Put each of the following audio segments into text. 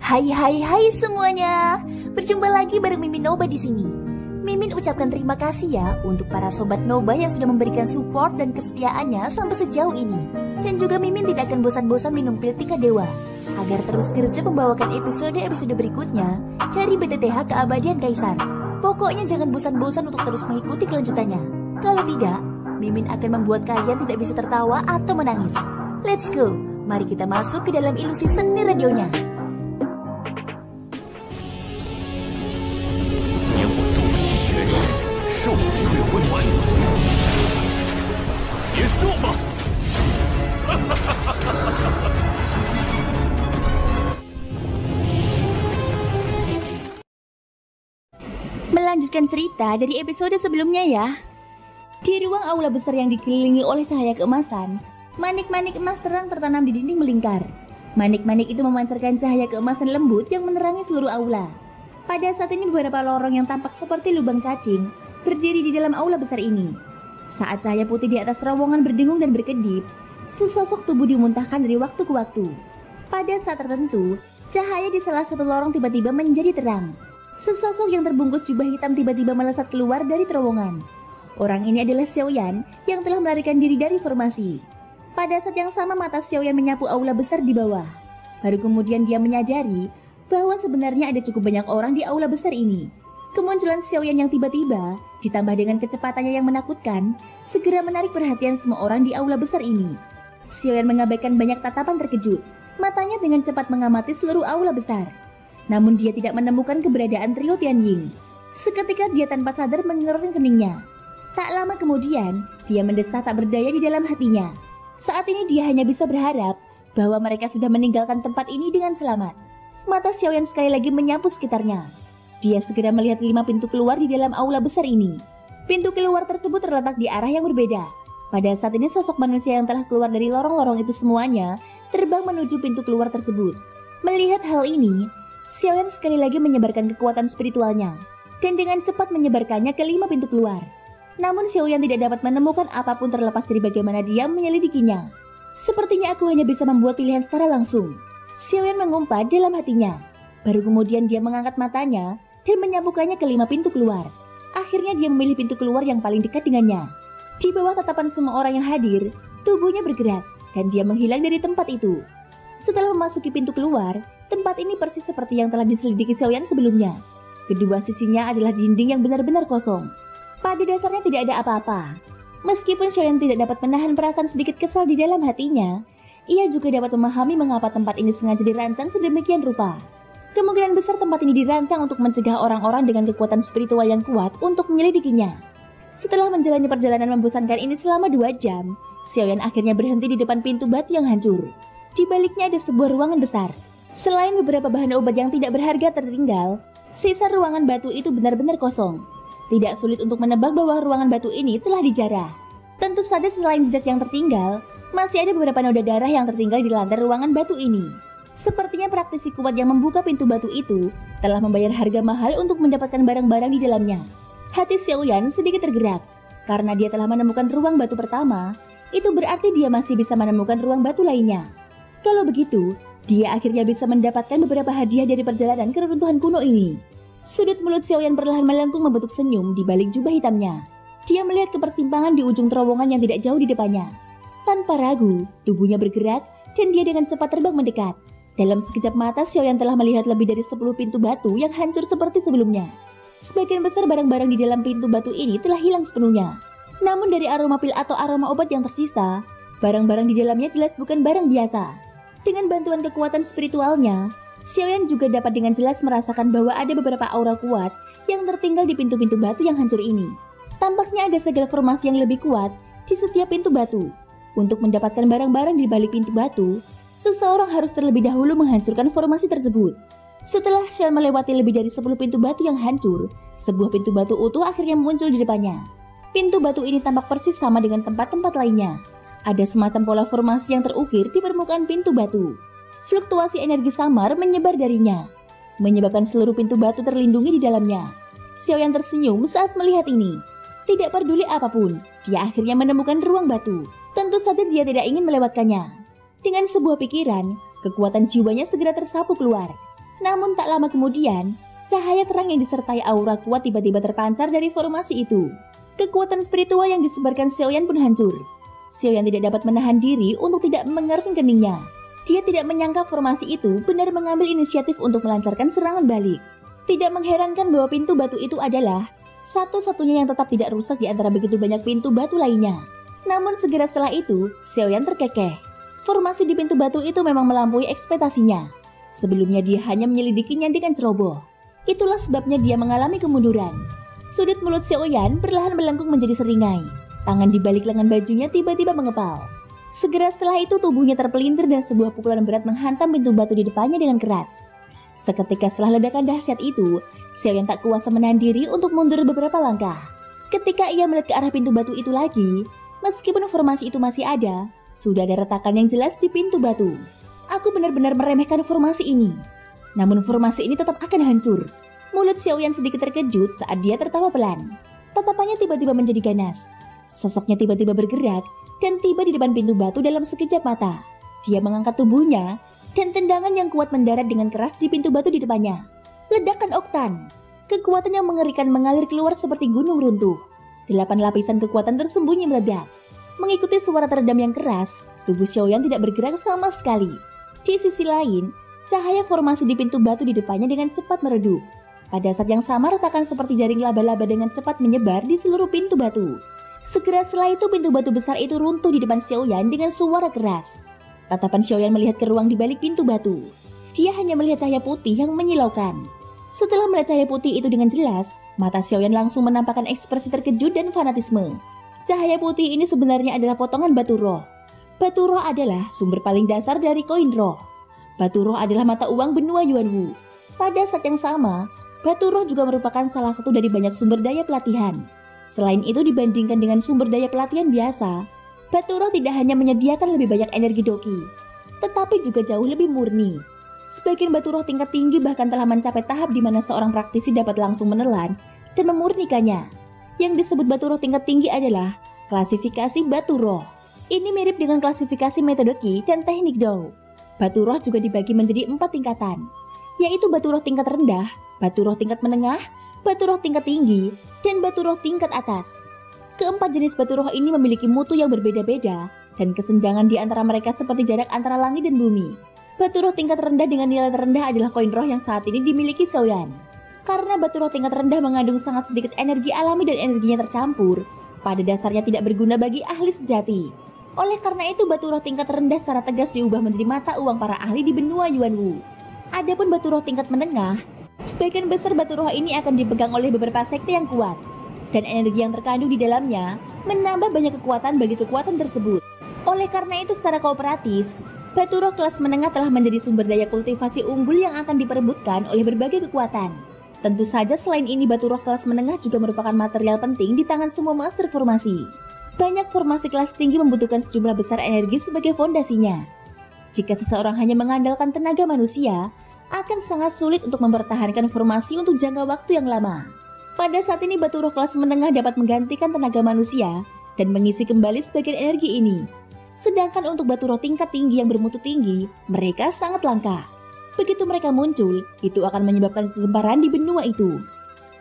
Hai semuanya. Berjumpa lagi bareng Mimin Noba di sini. Mimin ucapkan terima kasih ya untuk para sobat Noba yang sudah memberikan support dan kesetiaannya sampai sejauh ini. Dan juga Mimin tidak akan bosan-bosan minum pil Tika Dewa agar terus kerja membawakan episode-episode berikutnya dari BTTH Keabadian Kaisar. Pokoknya jangan bosan-bosan untuk terus mengikuti kelanjutannya. Kalau tidak, Mimin akan membuat kalian tidak bisa tertawa atau menangis. Let's go, mari kita masuk ke dalam ilusi seni radionya. Melanjutkan cerita dari episode sebelumnya ya. Di ruang aula besar yang dikelilingi oleh cahaya keemasan, manik-manik emas terang tertanam di dinding melingkar. Manik-manik itu memancarkan cahaya keemasan lembut yang menerangi seluruh aula. Pada saat ini beberapa lorong yang tampak seperti lubang cacing berdiri di dalam aula besar ini. Saat cahaya putih di atas terowongan berdengung dan berkedip, sesosok tubuh dimuntahkan dari waktu ke waktu. Pada saat tertentu, cahaya di salah satu lorong tiba-tiba menjadi terang. Sesosok yang terbungkus jubah hitam tiba-tiba melesat keluar dari terowongan. Orang ini adalah Xiaoyan yang telah melarikan diri dari formasi. Pada saat yang sama mata Xiaoyan menyapu aula besar di bawah. Baru kemudian dia menyadari bahwa sebenarnya ada cukup banyak orang di aula besar ini. Kemunculan Xiaoyan yang tiba-tiba ditambah dengan kecepatannya yang menakutkan segera menarik perhatian semua orang di aula besar ini. Xiaoyan mengabaikan banyak tatapan terkejut. Matanya dengan cepat mengamati seluruh aula besar. Namun dia tidak menemukan keberadaan trio Tianying. Seketika dia tanpa sadar mengerutkan keningnya. Tak lama kemudian, dia mendesah tak berdaya di dalam hatinya. Saat ini dia hanya bisa berharap bahwa mereka sudah meninggalkan tempat ini dengan selamat. Mata Xiaoyan sekali lagi menyapu sekitarnya. Dia segera melihat 5 pintu keluar di dalam aula besar ini. Pintu keluar tersebut terletak di arah yang berbeda. Pada saat ini sosok manusia yang telah keluar dari lorong-lorong itu semuanya terbang menuju pintu keluar tersebut. Melihat hal ini, Xiaoyan sekali lagi menyebarkan kekuatan spiritualnya dan dengan cepat menyebarkannya ke 5 pintu keluar. Namun Xiaoyan tidak dapat menemukan apapun terlepas dari bagaimana dia menyelidikinya. Sepertinya aku hanya bisa membuat pilihan secara langsung. Xiaoyan mengumpat dalam hatinya. Baru kemudian dia mengangkat matanya dan menyapukannya ke 5 pintu keluar. Akhirnya dia memilih pintu keluar yang paling dekat dengannya. Di bawah tatapan semua orang yang hadir, tubuhnya bergerak dan dia menghilang dari tempat itu. Setelah memasuki pintu keluar, tempat ini persis seperti yang telah diselidiki Xiaoyan sebelumnya. Kedua sisinya adalah dinding yang benar-benar kosong. Pada dasarnya tidak ada apa-apa. Meskipun Xiaoyan tidak dapat menahan perasaan sedikit kesal di dalam hatinya, ia juga dapat memahami mengapa tempat ini sengaja dirancang sedemikian rupa. Kemungkinan besar tempat ini dirancang untuk mencegah orang-orang dengan kekuatan spiritual yang kuat untuk menyelidikinya. Setelah menjalani perjalanan membosankan ini selama 2 jam, Xiaoyan akhirnya berhenti di depan pintu batu yang hancur. Di baliknya ada sebuah ruangan besar. Selain beberapa bahan obat yang tidak berharga tertinggal, sisa ruangan batu itu benar-benar kosong. Tidak sulit untuk menebak bahwa ruangan batu ini telah dijarah. Tentu saja selain jejak yang tertinggal, masih ada beberapa noda darah yang tertinggal di lantai ruangan batu ini. Sepertinya praktisi kuat yang membuka pintu batu itu telah membayar harga mahal untuk mendapatkan barang-barang di dalamnya. Hati Xiaoyan sedikit tergerak. Karena dia telah menemukan ruang batu pertama, itu berarti dia masih bisa menemukan ruang batu lainnya. Kalau begitu, dia akhirnya bisa mendapatkan beberapa hadiah dari perjalanan ke reruntuhan kuno ini. Sudut mulut Xiaoyan perlahan melengkung membentuk senyum di balik jubah hitamnya. Dia melihat ke persimpangan di ujung terowongan yang tidak jauh di depannya. Tanpa ragu, tubuhnya bergerak dan dia dengan cepat terbang mendekat. Dalam sekejap mata, Xiaoyan telah melihat lebih dari 10 pintu batu yang hancur seperti sebelumnya. Sebagian besar barang-barang di dalam pintu batu ini telah hilang sepenuhnya. Namun dari aroma pil atau aroma obat yang tersisa, barang-barang di dalamnya jelas bukan barang biasa. Dengan bantuan kekuatan spiritualnya, Xiaoyan juga dapat dengan jelas merasakan bahwa ada beberapa aura kuat yang tertinggal di pintu-pintu batu yang hancur ini. Tampaknya ada segala formasi yang lebih kuat di setiap pintu batu. Untuk mendapatkan barang-barang di balik pintu batu, seseorang harus terlebih dahulu menghancurkan formasi tersebut. Setelah Xiaoyan melewati lebih dari 10 pintu batu yang hancur, sebuah pintu batu utuh akhirnya muncul di depannya. Pintu batu ini tampak persis sama dengan tempat-tempat lainnya. Ada semacam pola formasi yang terukir di permukaan pintu batu. Fluktuasi energi samar menyebar darinya, menyebabkan seluruh pintu batu terlindungi di dalamnya. Xiaoyan tersenyum saat melihat ini. Tidak peduli apapun, dia akhirnya menemukan ruang batu. Tentu saja dia tidak ingin melewatkannya. Dengan sebuah pikiran, kekuatan jiwanya segera tersapu keluar. Namun tak lama kemudian, cahaya terang yang disertai aura kuat tiba-tiba terpancar dari formasi itu. Kekuatan spiritual yang disebarkan Xiaoyan pun hancur. Xiaoyan tidak dapat menahan diri untuk tidak mengerutkan keningnya. Dia tidak menyangka formasi itu benar mengambil inisiatif untuk melancarkan serangan balik. Tidak mengherankan bahwa pintu batu itu adalah satu-satunya yang tetap tidak rusak di antara begitu banyak pintu batu lainnya. Namun segera setelah itu, Xiaoyan terkekeh. Formasi di pintu batu itu memang melampaui ekspektasinya. Sebelumnya dia hanya menyelidikinya dengan ceroboh. Itulah sebabnya dia mengalami kemunduran. Sudut mulut Xiaoyan perlahan melengkung menjadi seringai. Tangan di balik lengan bajunya tiba-tiba mengepal. Segera setelah itu tubuhnya terpelintir dan sebuah pukulan berat menghantam pintu batu di depannya dengan keras. Seketika setelah ledakan dahsyat itu, Xiaoyan tak kuasa menahan diri untuk mundur beberapa langkah. Ketika ia melihat ke arah pintu batu itu lagi, meskipun formasi itu masih ada, sudah ada retakan yang jelas di pintu batu. Aku benar-benar meremehkan formasi ini. Namun formasi ini tetap akan hancur. Mulut Xiaoyan sedikit terkejut saat dia tertawa pelan. Tatapannya tiba-tiba menjadi ganas. Sosoknya tiba-tiba bergerak dan tiba di depan pintu batu dalam sekejap mata. Dia mengangkat tubuhnya dan tendangan yang kuat mendarat dengan keras di pintu batu di depannya. Ledakan oktan. Kekuatan yang mengerikan mengalir keluar seperti gunung runtuh. 8 lapisan kekuatan tersembunyi meledak. Mengikuti suara teredam yang keras, tubuh Xiaoyan tidak bergerak sama sekali. Di sisi lain, cahaya formasi di pintu batu di depannya dengan cepat meredup. Pada saat yang sama, retakan seperti jaring laba-laba dengan cepat menyebar di seluruh pintu batu. Segera setelah itu, pintu batu besar itu runtuh di depan Xiaoyan dengan suara keras. Tatapan Xiaoyan melihat ke ruang di balik pintu batu. Dia hanya melihat cahaya putih yang menyilaukan. Setelah melihat cahaya putih itu dengan jelas, mata Xiaoyan langsung menampakkan ekspresi terkejut dan fanatisme. Cahaya putih ini sebenarnya adalah potongan batu roh. Batu roh adalah sumber paling dasar dari koin roh. Batu roh adalah mata uang benua Yuanwu. Pada saat yang sama, batu roh juga merupakan salah satu dari banyak sumber daya pelatihan. Selain itu, dibandingkan dengan sumber daya pelatihan biasa, batu roh tidak hanya menyediakan lebih banyak energi doki, tetapi juga jauh lebih murni. Sebagian batu roh tingkat tinggi bahkan telah mencapai tahap di mana seorang praktisi dapat langsung menelan dan memurnikannya. Yang disebut batu roh tingkat tinggi adalah klasifikasi batu roh. Ini mirip dengan klasifikasi metode Qi dan teknik Dao. Batu roh juga dibagi menjadi 4 tingkatan, yaitu batu roh tingkat rendah, batu roh tingkat menengah, batu roh tingkat tinggi, dan batu roh tingkat atas. Keempat jenis batu roh ini memiliki mutu yang berbeda-beda dan kesenjangan di antara mereka seperti jarak antara langit dan bumi. Batu roh tingkat rendah dengan nilai terendah adalah koin roh yang saat ini dimiliki Xiaoyan. Karena batu roh tingkat rendah mengandung sangat sedikit energi alami dan energinya tercampur, pada dasarnya tidak berguna bagi ahli sejati. Oleh karena itu, batu roh tingkat rendah secara tegas diubah menjadi mata uang para ahli di benua Yuanwu. Adapun batu roh tingkat menengah, sebagian besar batu roh ini akan dipegang oleh beberapa sekte yang kuat, dan energi yang terkandung di dalamnya menambah banyak kekuatan bagi kekuatan tersebut. Oleh karena itu, secara kooperatif, batu roh kelas menengah telah menjadi sumber daya kultivasi unggul yang akan diperebutkan oleh berbagai kekuatan. Tentu saja selain ini, batu roh kelas menengah juga merupakan material penting di tangan semua master formasi. Banyak formasi kelas tinggi membutuhkan sejumlah besar energi sebagai fondasinya. Jika seseorang hanya mengandalkan tenaga manusia, akan sangat sulit untuk mempertahankan formasi untuk jangka waktu yang lama. Pada saat ini, batu roh kelas menengah dapat menggantikan tenaga manusia dan mengisi kembali sebagian energi ini. Sedangkan untuk batu roh tingkat tinggi yang bermutu tinggi, mereka sangat langka. Begitu mereka muncul, itu akan menyebabkan kegemparan di benua itu.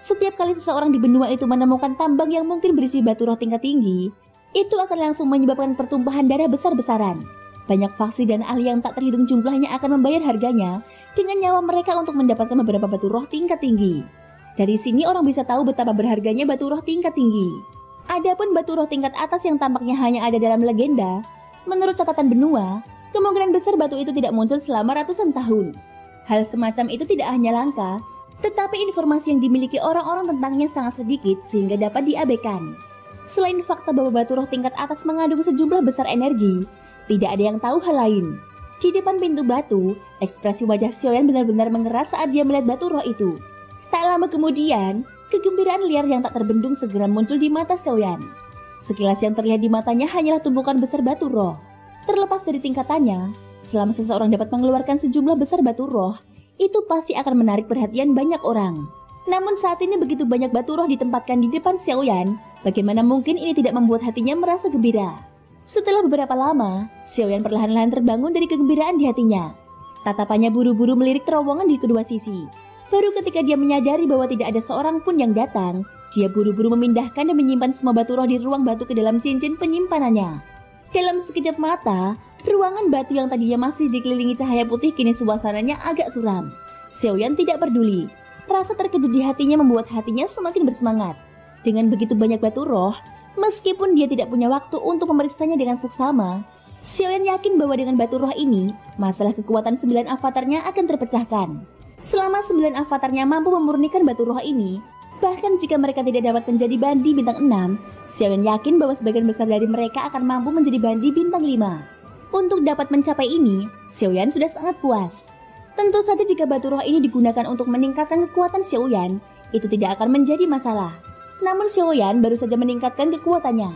Setiap kali seseorang di benua itu menemukan tambang yang mungkin berisi batu roh tingkat tinggi, itu akan langsung menyebabkan pertumpahan darah besar-besaran. Banyak faksi dan ahli yang tak terhitung jumlahnya akan membayar harganya dengan nyawa mereka untuk mendapatkan beberapa batu roh tingkat tinggi. Dari sini orang bisa tahu betapa berharganya batu roh tingkat tinggi. Adapun batu roh tingkat atas yang tampaknya hanya ada dalam legenda, menurut catatan benua, kemungkinan besar batu itu tidak muncul selama ratusan tahun. Hal semacam itu tidak hanya langka, tetapi informasi yang dimiliki orang-orang tentangnya sangat sedikit sehingga dapat diabaikan. Selain fakta bahwa batu roh tingkat atas mengandung sejumlah besar energi, tidak ada yang tahu hal lain. Di depan pintu batu, ekspresi wajah Xiaoyan benar-benar mengeras saat dia melihat batu roh itu. Tak lama kemudian, kegembiraan liar yang tak terbendung segera muncul di mata Xiaoyan. Sekilas yang terlihat di matanya hanyalah tumpukan besar batu roh. Terlepas dari tingkatannya, selama seseorang dapat mengeluarkan sejumlah besar batu roh, itu pasti akan menarik perhatian banyak orang. Namun saat ini begitu banyak batu roh ditempatkan di depan Xiaoyan, bagaimana mungkin ini tidak membuat hatinya merasa gembira. Setelah beberapa lama, Xiaoyan perlahan-lahan terbangun dari kegembiraan di hatinya. Tatapannya buru-buru melirik terowongan di kedua sisi. Baru ketika dia menyadari bahwa tidak ada seorang pun yang datang, dia buru-buru memindahkan dan menyimpan semua batu roh di ruang batu ke dalam cincin penyimpanannya. Dalam sekejap mata, ruangan batu yang tadinya masih dikelilingi cahaya putih kini suasananya agak suram. Xiaoyan tidak peduli. Rasa terkejut di hatinya membuat hatinya semakin bersemangat. Dengan begitu banyak batu roh, meskipun dia tidak punya waktu untuk memeriksanya dengan seksama, Xiaoyan yakin bahwa dengan batu roh ini, masalah kekuatan 9 avatarnya akan terpecahkan. Selama 9 avatarnya mampu memurnikan batu roh ini, bahkan jika mereka tidak dapat menjadi bandi bintang 6, Xiaoyan yakin bahwa sebagian besar dari mereka akan mampu menjadi bandi bintang 5. Untuk dapat mencapai ini, Xiaoyan sudah sangat puas. Tentu saja jika batu roh ini digunakan untuk meningkatkan kekuatan Xiaoyan, itu tidak akan menjadi masalah. Namun Xiaoyan baru saja meningkatkan kekuatannya.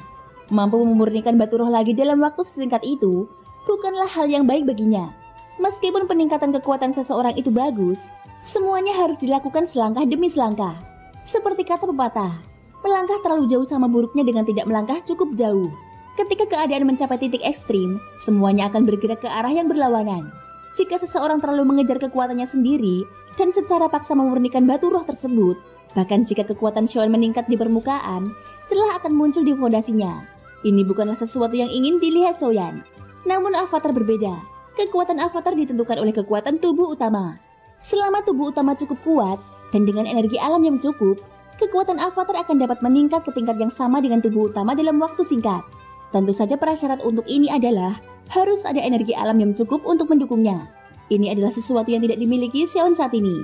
Mampu memurnikan batu roh lagi dalam waktu sesingkat itu, bukanlah hal yang baik baginya. Meskipun peningkatan kekuatan seseorang itu bagus, semuanya harus dilakukan selangkah demi selangkah. Seperti kata pepatah, melangkah terlalu jauh sama buruknya dengan tidak melangkah cukup jauh. Ketika keadaan mencapai titik ekstrim, semuanya akan bergerak ke arah yang berlawanan. Jika seseorang terlalu mengejar kekuatannya sendiri dan secara paksa memurnikan batu roh tersebut, bahkan jika kekuatan Xiaoyan meningkat di permukaan, celah akan muncul di fondasinya. Ini bukanlah sesuatu yang ingin dilihat Xiaoyan. Namun avatar berbeda. Kekuatan avatar ditentukan oleh kekuatan tubuh utama. Selama tubuh utama cukup kuat dan dengan energi alam yang cukup, kekuatan avatar akan dapat meningkat ke tingkat yang sama dengan tubuh utama dalam waktu singkat. Tentu saja prasyarat untuk ini adalah harus ada energi alam yang cukup untuk mendukungnya. Ini adalah sesuatu yang tidak dimiliki Xiaoyan saat ini.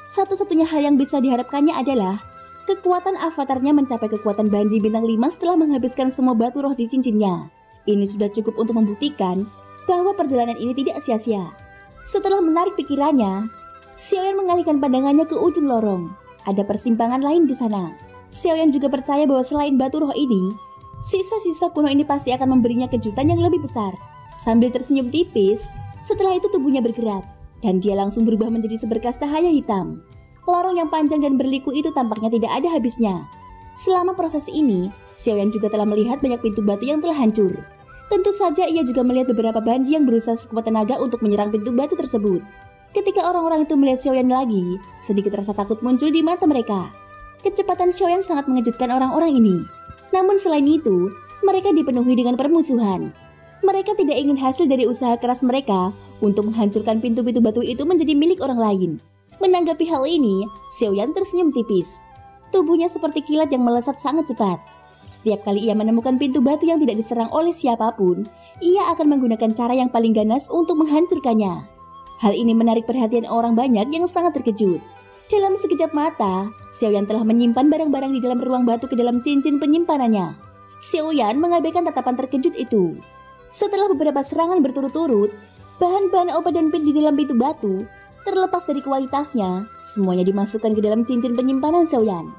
Satu-satunya hal yang bisa diharapkannya adalah kekuatan avatarnya mencapai kekuatan bandi bintang 5 setelah menghabiskan semua batu roh di cincinnya. Ini sudah cukup untuk membuktikan bahwa perjalanan ini tidak sia-sia. Setelah menarik pikirannya, Xiaoyan mengalihkan pandangannya ke ujung lorong. Ada persimpangan lain di sana. Xiaoyan juga percaya bahwa selain batu roh ini, sisa-sisa kuno ini pasti akan memberinya kejutan yang lebih besar. Sambil tersenyum tipis, setelah itu tubuhnya bergerak, dan dia langsung berubah menjadi seberkas cahaya hitam. Lorong yang panjang dan berliku itu tampaknya tidak ada habisnya. Selama proses ini, Xiaoyan juga telah melihat banyak pintu batu yang telah hancur. Tentu saja ia juga melihat beberapa bandi yang berusaha sekuat tenaga untuk menyerang pintu batu tersebut. Ketika orang-orang itu melihat Xiaoyan lagi, sedikit rasa takut muncul di mata mereka. Kecepatan Xiaoyan sangat mengejutkan orang-orang ini. Namun selain itu, mereka dipenuhi dengan permusuhan. Mereka tidak ingin hasil dari usaha keras mereka untuk menghancurkan pintu-pintu batu itu menjadi milik orang lain. Menanggapi hal ini, Xiaoyan tersenyum tipis. Tubuhnya seperti kilat yang melesat sangat cepat. Setiap kali ia menemukan pintu batu yang tidak diserang oleh siapapun, ia akan menggunakan cara yang paling ganas untuk menghancurkannya. Hal ini menarik perhatian orang banyak yang sangat terkejut. Dalam sekejap mata, Xiaoyan telah menyimpan barang-barang di dalam ruang batu ke dalam cincin penyimpanannya. Xiaoyan mengabaikan tatapan terkejut itu. Setelah beberapa serangan berturut-turut, bahan-bahan obat dan pil di dalam pintu batu, terlepas dari kualitasnya, semuanya dimasukkan ke dalam cincin penyimpanan Xiaoyan.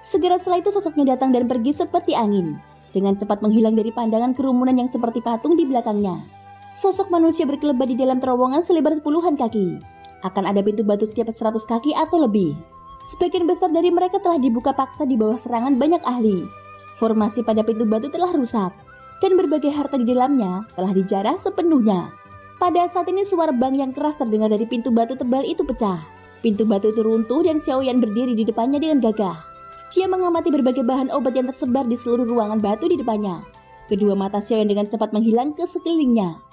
Segera setelah itu sosoknya datang dan pergi seperti angin, dengan cepat menghilang dari pandangan kerumunan yang seperti patung di belakangnya. Sosok manusia berkelebat di dalam terowongan selebar puluhan kaki. Akan ada pintu batu setiap 100 kaki atau lebih. Sebagian besar dari mereka telah dibuka paksa di bawah serangan banyak ahli. Formasi pada pintu batu telah rusak, dan berbagai harta di dalamnya telah dijarah sepenuhnya. Pada saat ini suara bang yang keras terdengar dari pintu batu tebal itu pecah. Pintu batu itu runtuh dan Xiaoyan berdiri di depannya dengan gagah. Dia mengamati berbagai bahan obat yang tersebar di seluruh ruangan batu di depannya. Kedua mata Xiaoyan dengan cepat menghilang ke sekelilingnya.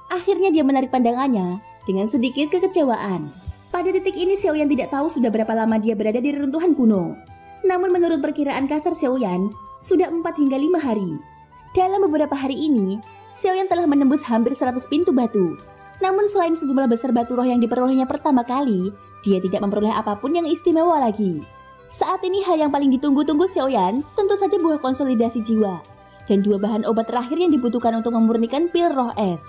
Akhirnya dia menarik pandangannya dengan sedikit kekecewaan. Pada titik ini Xiaoyan tidak tahu sudah berapa lama dia berada di reruntuhan kuno. Namun menurut perkiraan kasar Xiaoyan, sudah 4 hingga 5 hari. Dalam beberapa hari ini, Xiaoyan telah menembus hampir 100 pintu batu. Namun selain sejumlah besar batu roh yang diperolehnya pertama kali, dia tidak memperoleh apapun yang istimewa lagi. Saat ini hal yang paling ditunggu-tunggu Xiaoyan tentu saja buah konsolidasi jiwa dan 2 bahan obat terakhir yang dibutuhkan untuk memurnikan pil roh es.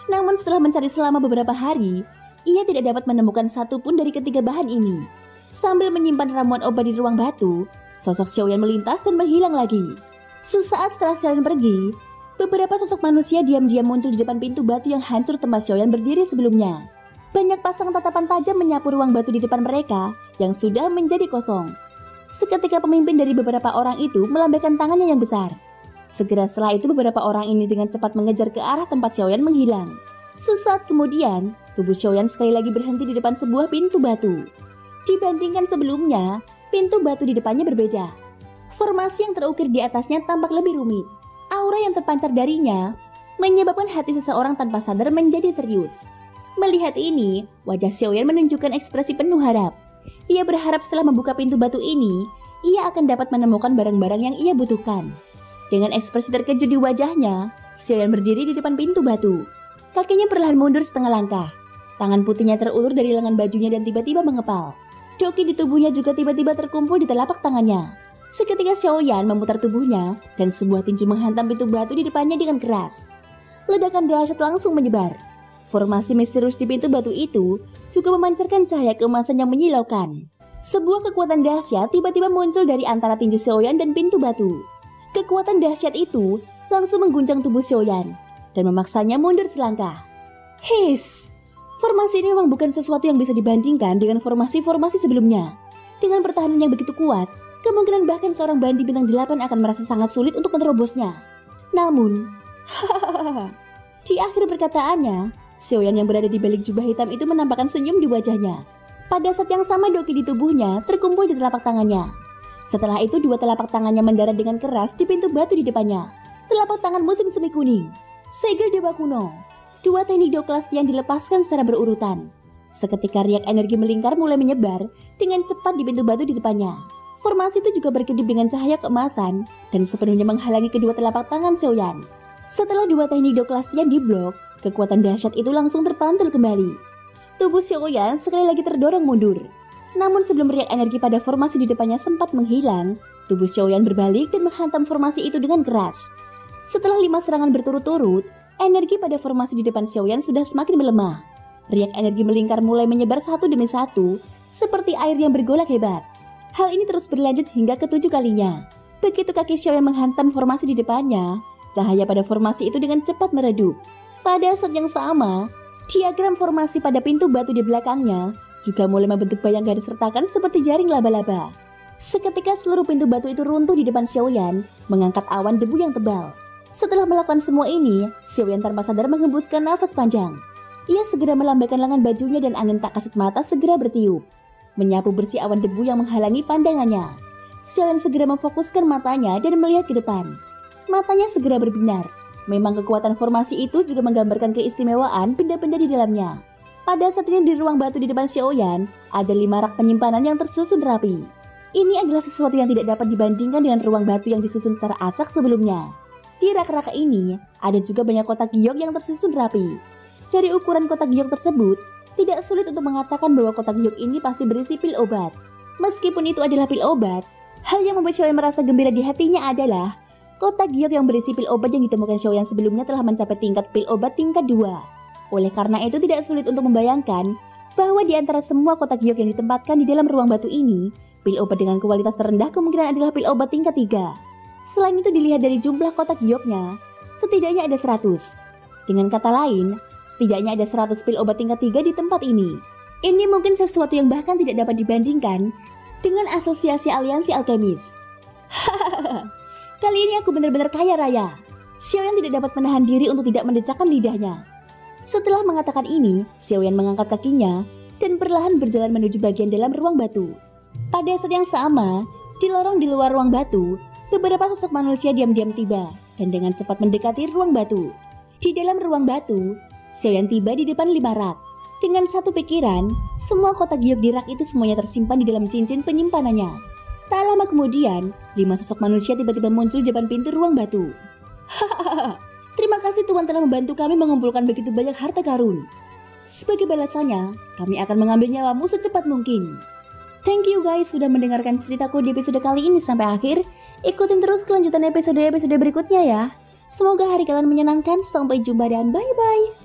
Namun setelah mencari selama beberapa hari, ia tidak dapat menemukan satu pun dari ketiga bahan ini. Sambil menyimpan ramuan obat di ruang batu, sosok Xiaoyan melintas dan menghilang lagi. Sesaat setelah Xiaoyan pergi, beberapa sosok manusia diam-diam muncul di depan pintu batu yang hancur tempat Xiaoyan berdiri sebelumnya. Banyak pasang tatapan tajam menyapu ruang batu di depan mereka yang sudah menjadi kosong. Seketika pemimpin dari beberapa orang itu melambaikan tangannya yang besar. Segera setelah itu beberapa orang ini dengan cepat mengejar ke arah tempat Xiaoyan menghilang. Sesaat kemudian, tubuh Xiaoyan sekali lagi berhenti di depan sebuah pintu batu. Dibandingkan sebelumnya, pintu batu di depannya berbeda. Formasi yang terukir di atasnya tampak lebih rumit. Aura yang terpancar darinya menyebabkan hati seseorang tanpa sadar menjadi serius. Melihat ini, wajah Xiaoyan menunjukkan ekspresi penuh harap. Ia berharap setelah membuka pintu batu ini, ia akan dapat menemukan barang-barang yang ia butuhkan. Dengan ekspresi terkejut di wajahnya, Xiaoyan berdiri di depan pintu batu. Kakinya perlahan mundur setengah langkah. Tangan putihnya terulur dari lengan bajunya dan tiba-tiba mengepal. Doki di tubuhnya juga tiba-tiba terkumpul di telapak tangannya. Seketika Xiaoyan memutar tubuhnya dan sebuah tinju menghantam pintu batu di depannya dengan keras. Ledakan dahsyat langsung menyebar. Formasi misterius di pintu batu itu juga memancarkan cahaya keemasan yang menyilaukan. Sebuah kekuatan dahsyat tiba-tiba muncul dari antara tinju Xiaoyan dan pintu batu. Kekuatan dahsyat itu langsung mengguncang tubuh Xiaoyan dan memaksanya mundur selangkah. His! Formasi ini memang bukan sesuatu yang bisa dibandingkan dengan formasi-formasi sebelumnya. Dengan pertahanan yang begitu kuat, kemungkinan bahkan seorang bandi bintang 8 akan merasa sangat sulit untuk menerobosnya. Namun, di akhir perkataannya, Xiaoyan yang berada di balik jubah hitam itu menampakkan senyum di wajahnya. Pada saat yang sama doki di tubuhnya terkumpul di telapak tangannya. Setelah itu dua telapak tangannya mendarat dengan keras di pintu batu di depannya. Telapak tangan musim semi kuning. Segel Dewa Kuno. Dua teknik Doklasti yang dilepaskan secara berurutan. Seketika riak energi melingkar mulai menyebar dengan cepat di pintu batu di depannya. Formasi itu juga berkedip dengan cahaya keemasan dan sepenuhnya menghalangi kedua telapak tangan Xiaoyan. Setelah dua teknik Doklastian diblok, kekuatan dahsyat itu langsung terpantul kembali. Tubuh Xiaoyan sekali lagi terdorong mundur. Namun sebelum riak energi pada formasi di depannya sempat menghilang, tubuh Xiaoyan berbalik dan menghantam formasi itu dengan keras. Setelah 5 serangan berturut-turut, energi pada formasi di depan Xiaoyan sudah semakin melemah. Riak energi melingkar mulai menyebar satu demi satu, seperti air yang bergolak hebat. Hal ini terus berlanjut hingga ke-7 kalinya. Begitu kaki Xiaoyan menghantam formasi di depannya, cahaya pada formasi itu dengan cepat meredup. Pada saat yang sama, diagram formasi pada pintu batu di belakangnya juga mulai membentuk bayang garis retakan seperti jaring laba-laba. Seketika seluruh pintu batu itu runtuh di depan Xiaoyan, mengangkat awan debu yang tebal. Setelah melakukan semua ini, Xiaoyan tanpa sadar menghembuskan nafas panjang. Ia segera melambaikan lengan bajunya dan angin tak kasat mata segera bertiup, menyapu bersih awan debu yang menghalangi pandangannya. Xiaoyan segera memfokuskan matanya dan melihat ke depan. Matanya segera berbinar. Memang kekuatan formasi itu juga menggambarkan keistimewaan benda-benda di dalamnya. Pada saat ini di ruang batu di depan Xiaoyan, ada 5 rak penyimpanan yang tersusun rapi. Ini adalah sesuatu yang tidak dapat dibandingkan dengan ruang batu yang disusun secara acak sebelumnya. Di rak-rak ini, ada juga banyak kotak giok yang tersusun rapi. Dari ukuran kotak giok tersebut, tidak sulit untuk mengatakan bahwa kotak giok ini pasti berisi pil obat. Meskipun itu adalah pil obat, hal yang membuat Xiaoyan merasa gembira di hatinya adalah kotak giok yang berisi pil obat yang ditemukan Xiaoyan sebelumnya telah mencapai tingkat pil obat tingkat 2. Oleh karena itu tidak sulit untuk membayangkan bahwa di antara semua kotak giok yang ditempatkan di dalam ruang batu ini, pil obat dengan kualitas terendah kemungkinan adalah pil obat tingkat 3. Selain itu dilihat dari jumlah kotak gioknya, setidaknya ada 100. Dengan kata lain, setidaknya ada 100 pil obat tingkat 3 di tempat ini. Ini mungkin sesuatu yang bahkan tidak dapat dibandingkan dengan asosiasi aliansi alkemis. Hahaha. Kali ini aku benar-benar kaya raya. Xiaoyan tidak dapat menahan diri untuk tidak mendecakkan lidahnya. Setelah mengatakan ini, Xiaoyan mengangkat kakinya dan perlahan berjalan menuju bagian dalam ruang batu. Pada saat yang sama, di lorong di luar ruang batu, beberapa sosok manusia diam-diam tiba dan dengan cepat mendekati ruang batu. Di dalam ruang batu, Xiaoyan tiba di depan 5 rak. Dengan satu pikiran, semua kotak giok di rak itu semuanya tersimpan di dalam cincin penyimpanannya. Tak lama kemudian, 5 sosok manusia tiba-tiba muncul di depan pintu ruang batu. Hahaha, terima kasih Tuan telah membantu kami mengumpulkan begitu banyak harta karun. Sebagai balasannya, kami akan mengambil nyawamu secepat mungkin. Thank you guys sudah mendengarkan ceritaku di episode kali ini sampai akhir. Ikutin terus kelanjutan episode-episode berikutnya ya. Semoga hari kalian menyenangkan. Sampai jumpa dan bye-bye.